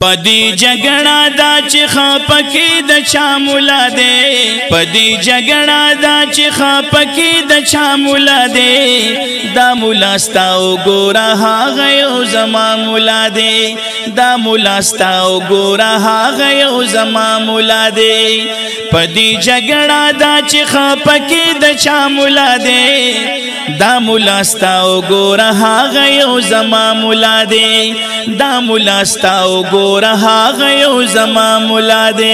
پدی جگڑا دا چی خاپکی دا چا مولا دے پدی جگڑا دا چی خاپکی دا چا مولا دے دا مولاستا گورا ها غیو زما مولا دے دا مولاستا گورا ها غیو زما مولا دے پدی جگڑا دا چی خاپکی دا چا مولا دے دا مولاستا گورا ها غیو زما مولا دے دا مولاستا گورا ها غیو زما مولا دے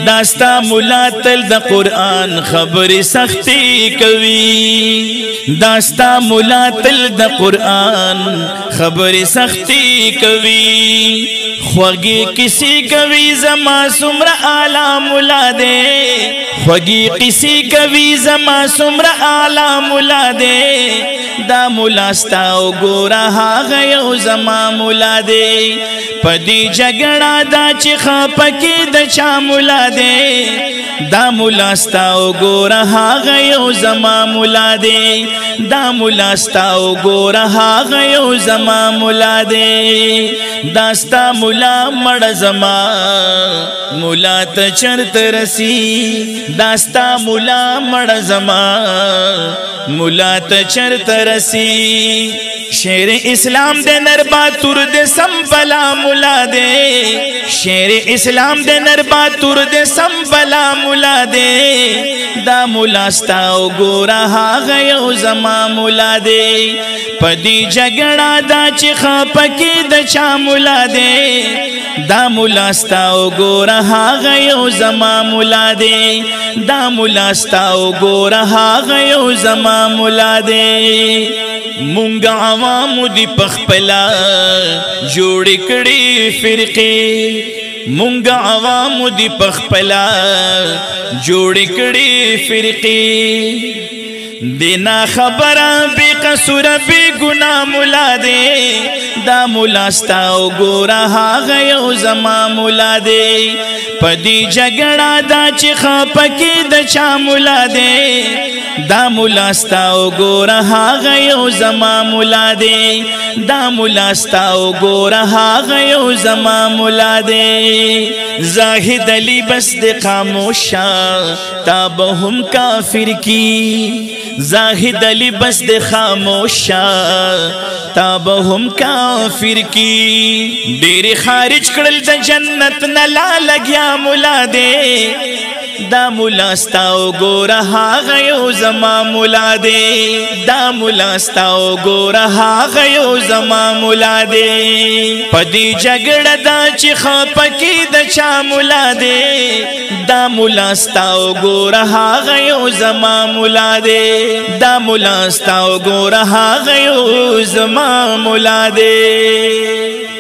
داستا مولا تل دا قرآن خبر سختی کوي داستا مولا تل دا قرآن خبر سختی کوي خوگی کسی کوي زما سمر آلا مولا دے خوگی کسی کوي زما سمر آلا مولا دے دا مولاستا گورا ها غیو زما مولا دے پدی جگڑا دا چی خاپکی دا چا مولا دے دا مولاستا گورا ها غیو زما مولا دے دا مولاستا گورا ها غیو زما مولا دے داستا مولا مڑ زما مولا تا چرت رسی داستا مولا مڑ زما مولا تا چرت رسی شیر اسلام دے نربا تور دے سمبلا مولا دے شیر اسلام دے نربا تور دے سمبلا مولا دے دا مولاستا گورا ها غیو زما مولا دے پدی جگڑا دا چی خاپکی دا چا مولا دے دا مولاستا گورا ها غیو زما مولا دے دا مولاستا گورا ها غیو زما مولا دے مونگا عوامو دی پخپلا جوڑی کڑی فرقی مونگا عوامو دی پخپلا جوڑی کڑی فرقی دینا خبرا بی قصور بی گناہ مولا دے دا مولاستا گورا ها غیو زما مولا دے پدی جگڑا دا چی خاپکی دا چا مولا دے دا مولاستا گورا ها غیو زما مولا دے دا مولاستا گورا ها غیو زما مولا دے زاہد علی بس دے خاموشا تاب ہم کافر کی زاہد علی بس دے خاموشا تاب ہم کافر کی دیر خارج کرل دا جنت نلا لگیا مولا دے دا مولاستا گورا ها غیو زما مولا دے دا مولاستا گورا ها غیو زما مولا دے پدی جگڑ دا چی خاپکی دا چا مولا دے دا مولاستا گورا ها غیو زما مولا دے دا مولاستا گورا ها غیو زما مولا دے